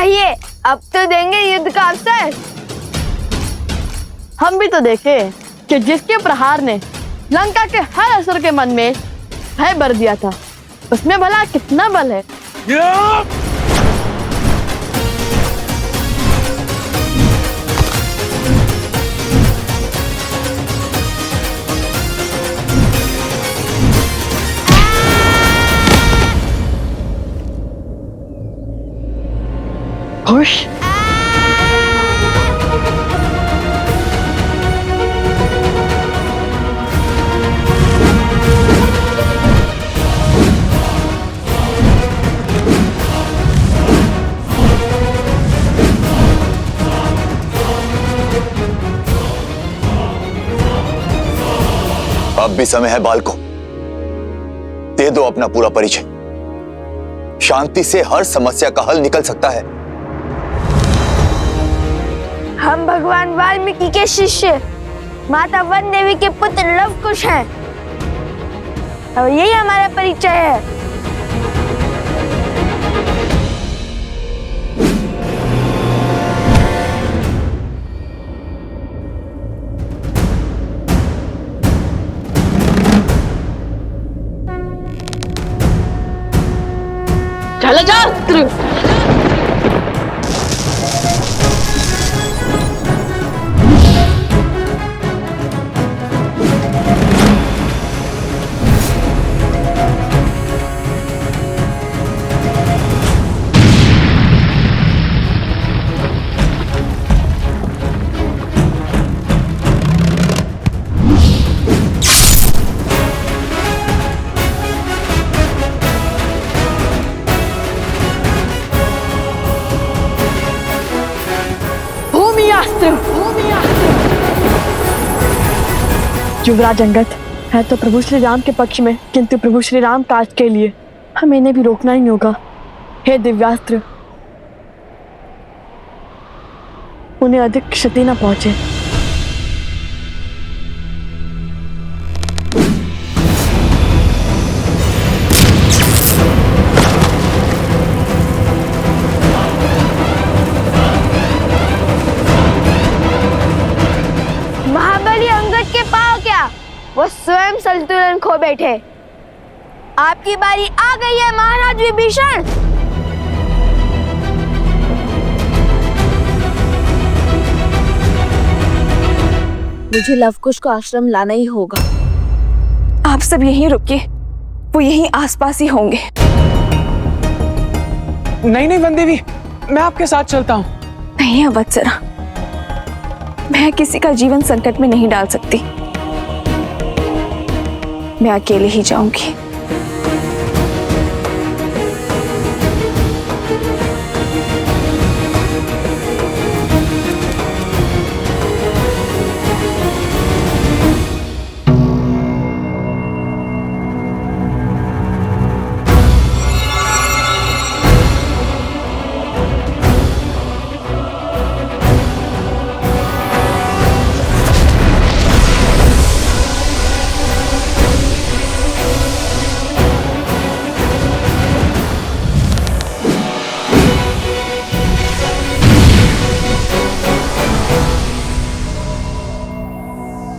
कहिए, अब तो देंगे युद्ध का अवसर। हम भी तो देखे कि जिसके प्रहार ने लंका के हर असुर के मन में भय भर दिया था, उसमें भला कितना बल है। खुश अब भी समय है बालकों, दे दो अपना पूरा परिचय। शांति से हर समस्या का हल निकल सकता है। हम भगवान वाल्मीकि के शिष्य माता वन देवी के पुत्र लवकुश हैं और यही हमारा परिचय है। जलजास्त्र युवराज अंगद है तो प्रभु श्री राम के पक्ष में, किंतु प्रभु श्री राम काज के लिए हमें इन्हें भी रोकना ही होगा। हे दिव्यास्त्र, उन्हें अधिक क्षति न पहुंचे। महाबली अंगद के पांव क्या, वो स्वयं संतुलन खो बैठे। आपकी बारी आ गई है महाराज विभीषण। मुझे लवकुश को आश्रम लाना ही होगा। आप सब यहीं रुकिए, वो यहीं आसपास ही होंगे। नहीं वन देवी, मैं आपके साथ चलता हूँ। नहीं अवत्सरा, मैं किसी का जीवन संकट में नहीं डाल सकती। मैं अकेले ही जाऊंगी।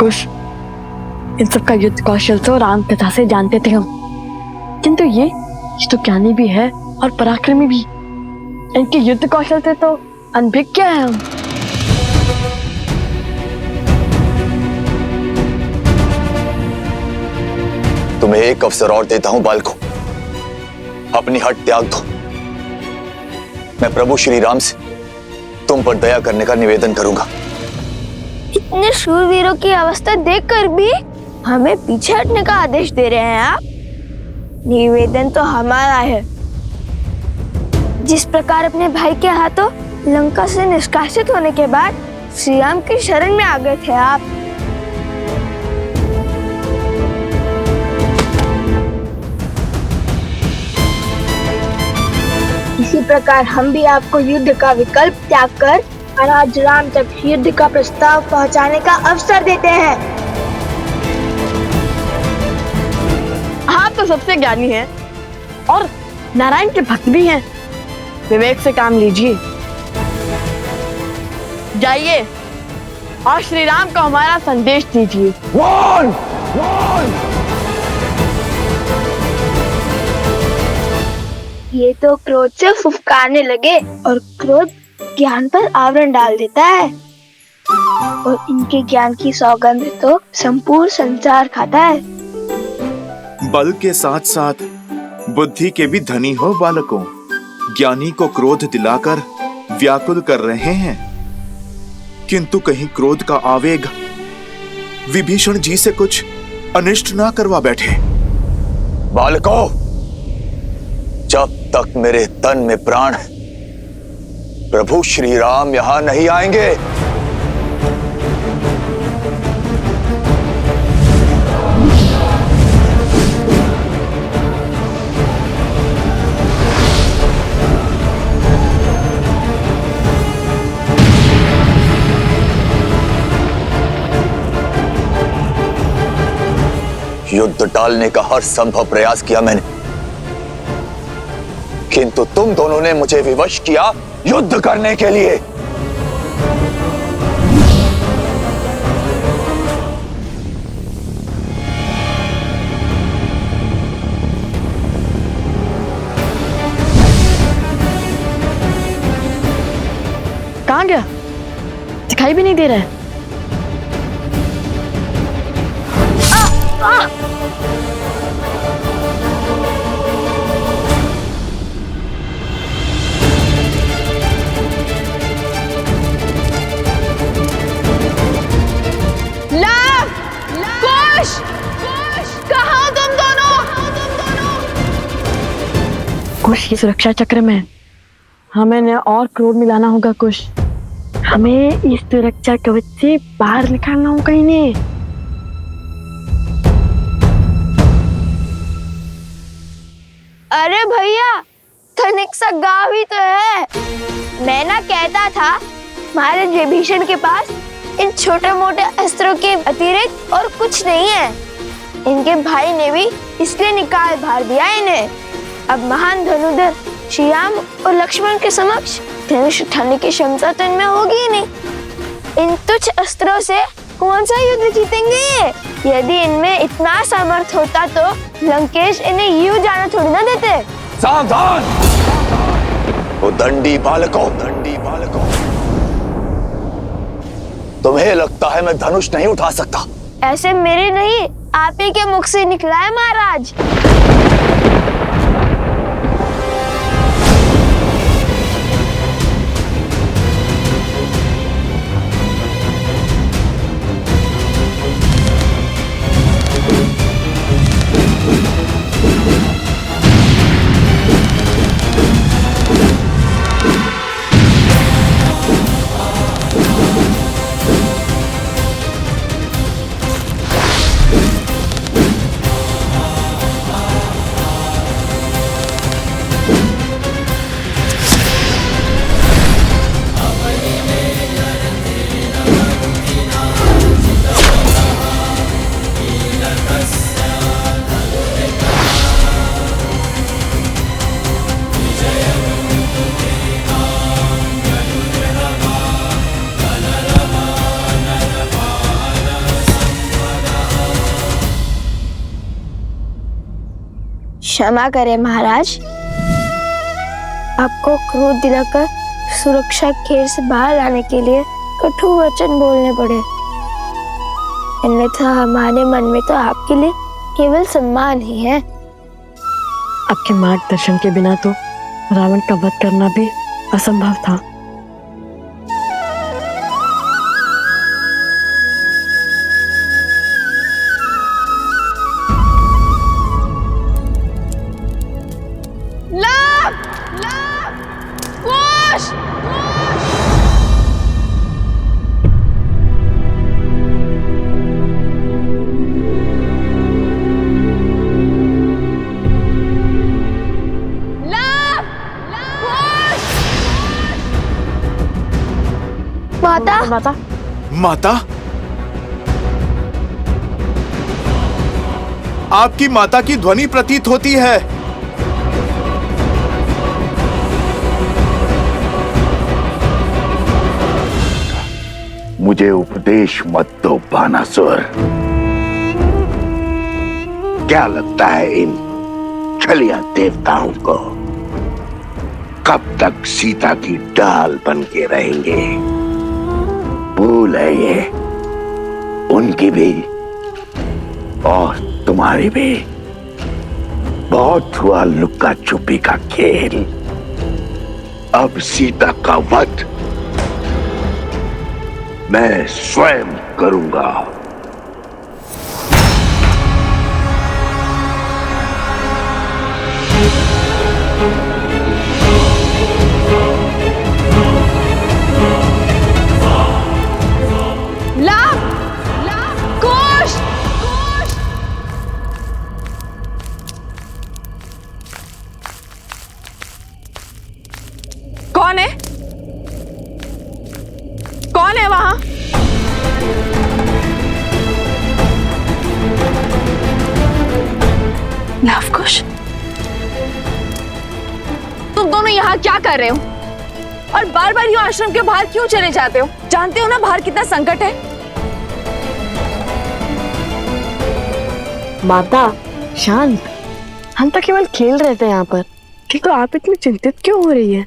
कुश इन सब का युद्ध कौशल तो राम कथा से जानते थे हम, किंतु ये तो ज्ञानी भी है और पराक्रमी भी। इनके युद्ध कौशल से तो अनभिज्ञ है हम। तुम्हें एक अवसर और देता हूं बालकों, अपनी हट त्याग दो। मैं प्रभु श्री राम से तुम पर दया करने का निवेदन करूंगा। इतने शूरवीरों की अवस्था देखकर भी हमें पीछे हटने का आदेश दे रहे हैं आप। निवेदन तो हमारा है। जिस प्रकार अपने भाई के हाथों लंका से निष्कासित होने के बाद श्री राम की शरण में आ गए थे आप, इसी प्रकार हम भी आपको युद्ध का विकल्प त्याग कर महाराज राम तक युद्ध का प्रस्ताव पहुंचाने का अवसर देते हैं। आप तो सबसे ज्ञानी हैं और नारायण के भक्त भी हैं। विवेक से काम लीजिए। जाइए और श्री राम को हमारा संदेश दीजिए। ये तो क्रोध से फुफकारने लगे और क्रोध ज्ञान पर आवरण डाल देता है और इनके ज्ञान की सौगंध तो संपूर्ण संसार खाता है। बल के साथ साथ बुद्धि के भी धनी हो बालकों। ज्ञानी को क्रोध दिलाकर व्याकुल कर रहे हैं, किंतु कहीं क्रोध का आवेग विभीषण जी से कुछ अनिष्ट ना करवा बैठे। बालकों, जब तक मेरे तन में प्राण है, प्रभु श्री राम यहां नहीं आएंगे। युद्ध टालने का हर संभव प्रयास किया मैंने, किंतु तुम दोनों ने मुझे विवश किया युद्ध करने के लिए। कहाँ गया? दिखाई भी नहीं दे रहा है। कुश की सुरक्षा चक्र में हमें न और क्रोध मिलाना होगा। कुश, हमें इस सुरक्षा कवच से बाहर निकालना होगा इन्हें। अरे भैया, तनिक सा गाँव ही तो है। मैं ना कहता था महाराज विभीषण के पास इन छोटे मोटे अस्त्रों के अतिरिक्त और कुछ नहीं है। इनके भाई ने भी इसलिए निकाल भार दिया इन्हें। अब महान धनुधर श्री राम और लक्ष्मण के समक्ष धनुष उठाने की क्षमता तो इनमें होगी ही नहीं। इन तुच्छ अस्त्रों से कौन सा युद्ध जीतेंगे? यदि इनमें इतना सामर्थ्य होता तो लंकेश इन्हें यूं जाना थोड़ी ना देते। सावधान! वो दंडी बालकों, दंडी बालकों, तुम्हें लगता है मैं धनुष नहीं उठा सकता? ऐसे मेरे नहीं, आप ही के मुख से निकला है महाराज। क्षमा करें महाराज, आपको क्रोध दिलाकर सुरक्षा घेर से बाहर लाने के लिए कठोर वचन बोलने पड़े। अन्यथा हमारे मन में तो आपके लिए केवल सम्मान ही है। आपके मार्गदर्शन के बिना तो रावण का वध करना भी असंभव था। माता, माता, माता? आपकी माता की ध्वनि प्रतीत होती है। मुझे उपदेश मत दो बानासुर। क्या लगता है इन छलिया देवताओं को कब तक सीता की डाल बन के रहेंगे? भूल है ये उनकी भी और तुम्हारी भी। बहुत हुआ लुक्का छुपी का खेल, अब सीता का वध मैं स्वयं करूंगा। कौन है? कौन है वहां? लवकुश, तुम दोनों यहाँ क्या कर रहे हो? और बार बार यूं आश्रम के बाहर क्यों चले जाते हो? जानते हो ना बाहर कितना संकट है। माता शांत, हम तो केवल खेल रहे थे यहाँ पर, तो आप इतनी चिंतित क्यों हो रही है?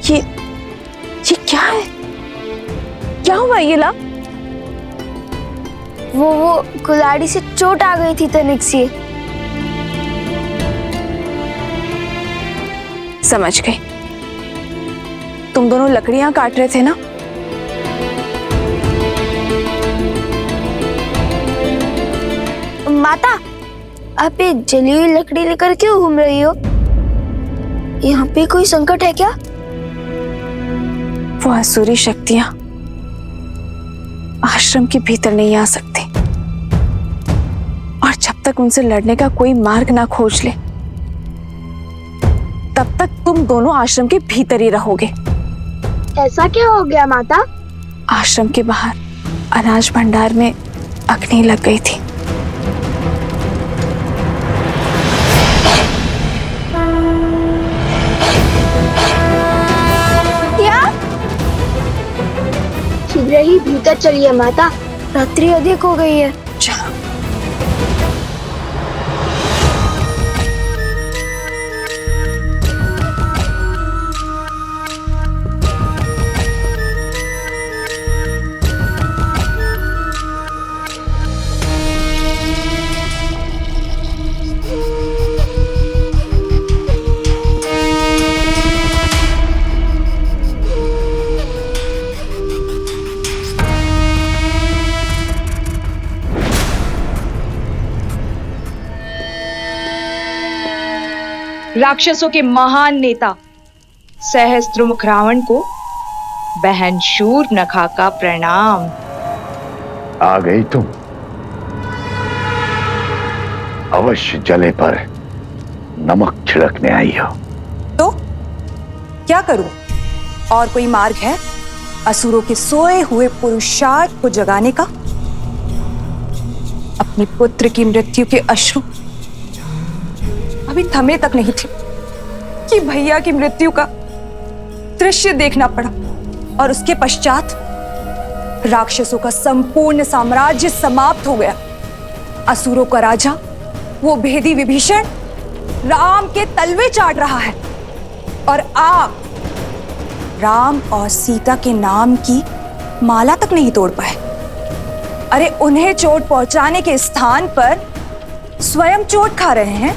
ये क्या है? क्या हुआ ये ला? वो कुल्हाड़ी से चोट आ गई थी तनिक सी। समझ गई। तुम दोनों लकड़ियां काट रहे थे ना? माता, आप ये जली हुई लकड़ी लेकर क्यों घूम रही हो? यहाँ पे कोई संकट है क्या? वो असुरी शक्तियां आश्रम के भीतर नहीं आ सकती, और जब तक उनसे लड़ने का कोई मार्ग ना खोज ले तब तक तुम दोनों आश्रम के भीतर ही रहोगे। ऐसा क्या हो गया माता? आश्रम के बाहर अनाज भंडार में अग्नि लग गई थी। शीघ्र ही भीतर चलिए माता, रात्रि अधिक हो गई है। चलो। राक्षसों के महान नेता सहस्त्रमुख रावण को बहन शूर्पणखा का प्रणाम। आ गई तुम? अवश्य जले पर नमक छिड़कने आई हो। तो क्या करूं? और कोई मार्ग है असुरों के सोए हुए पुरुषार्थ को जगाने का? अपने पुत्र की मृत्यु के अश्रु अभी थमे तक नहीं थे कि भैया की मृत्यु का दृश्य देखना पड़ा, और उसके पश्चात राक्षसों का संपूर्ण साम्राज्य समाप्त हो गया। असुरों का राजा वो भेदी विभीषण राम के तलवे चाट रहा है, और आप राम और सीता के नाम की माला तक नहीं तोड़ पाए। अरे उन्हें चोट पहुंचाने के स्थान पर स्वयं चोट खा रहे हैं।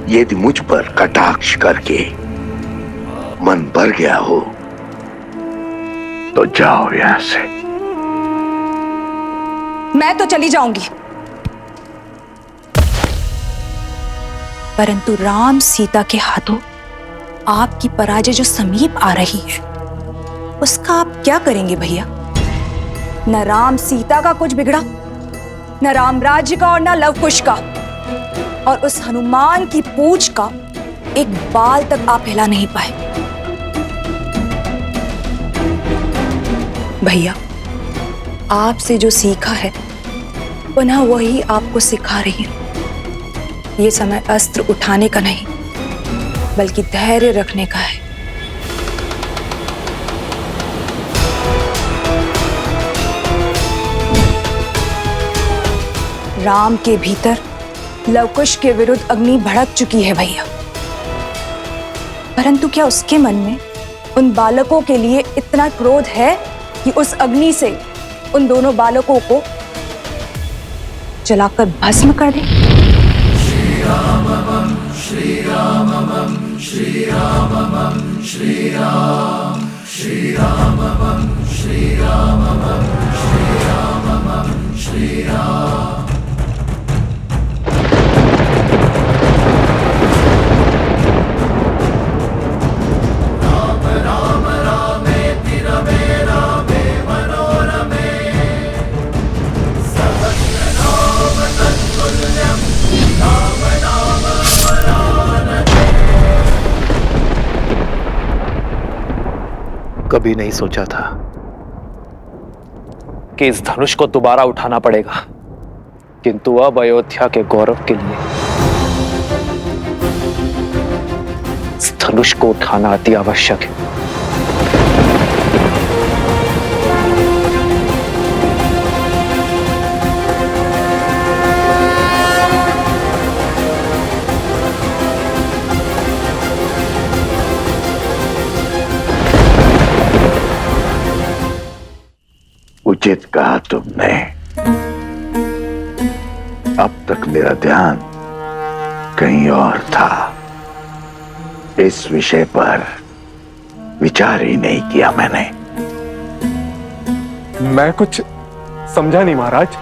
यदि मुझ पर कटाक्ष करके मन भर गया हो तो जाओ यहां से। मैं तो चली जाऊंगी, परंतु राम सीता के हाथों आपकी पराजय जो समीप आ रही है उसका आप क्या करेंगे भैया? न राम सीता का कुछ बिगड़ा, न राम राज्य का और न लवकुश का, और उस हनुमान की पूंछ का एक बाल तक आप हिला नहीं पाए। भैया आपसे जो सीखा है पुनः वही आपको सिखा रही हूं। ये समय अस्त्र उठाने का नहीं बल्कि धैर्य रखने का है। राम के भीतर लवकुश के विरुद्ध अग्नि भड़क चुकी है भैया, परंतु क्या उसके मन में उन बालकों के लिए इतना क्रोध है कि उस अग्नि से उन दोनों बालकों को जलाकर भस्म कर दे? श्री राम श्री राम श्री राम श्री राम श्री राम श्री राम श्री राम। कभी नहीं सोचा था कि इस धनुष को दोबारा उठाना पड़ेगा, किंतु अब अयोध्या के गौरव के लिए इस धनुष को उठाना अति आवश्यक है। उचित कहा तुमने। अब तक मेरा ध्यान कहीं और था। इस विषय पर विचार ही नहीं किया मैंने। मैं कुछ समझा नहीं महाराज।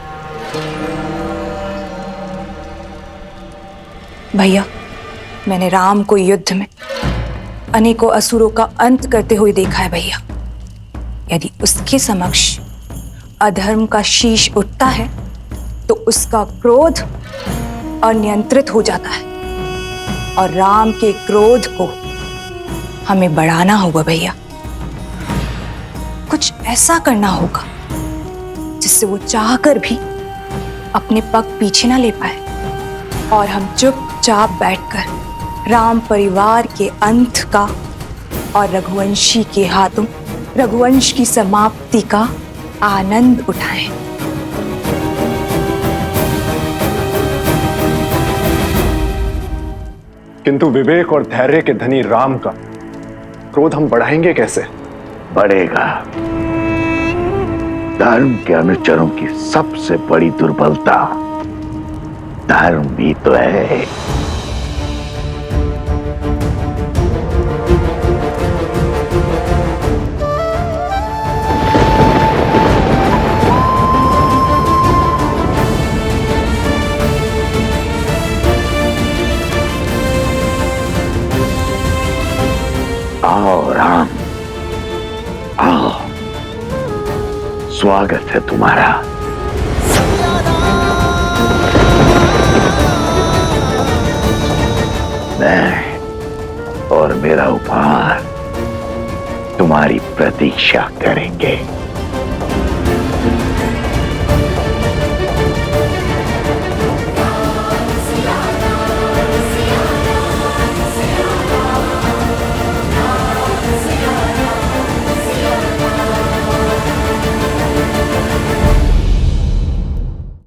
भैया, मैंने राम को युद्ध में अनेकों असुरों का अंत करते हुए देखा है भैया। यदि उसके समक्ष अधर्म का शीश उठता है तो उसका क्रोध अनियंत्रित हो जाता है, और राम के क्रोध को हमें बढ़ाना होगा भैया। कुछ ऐसा करना होगा जिससे वो चाहकर भी अपने पग पीछे ना ले पाए और हम चुपचाप बैठकर राम परिवार के अंत का और रघुवंशी के हाथों रघुवंश की समाप्ति का आनंद उठाएं। किंतु विवेक और धैर्य के धनी राम का क्रोध हम बढ़ाएंगे कैसे? बढ़ेगा। धर्म के अनुचरों की सबसे बड़ी दुर्बलता धर्म भी तो है। आओ राम, आओ, स्वागत है तुम्हारा। मैं और मेरा उपहार तुम्हारी प्रतीक्षा करेंगे।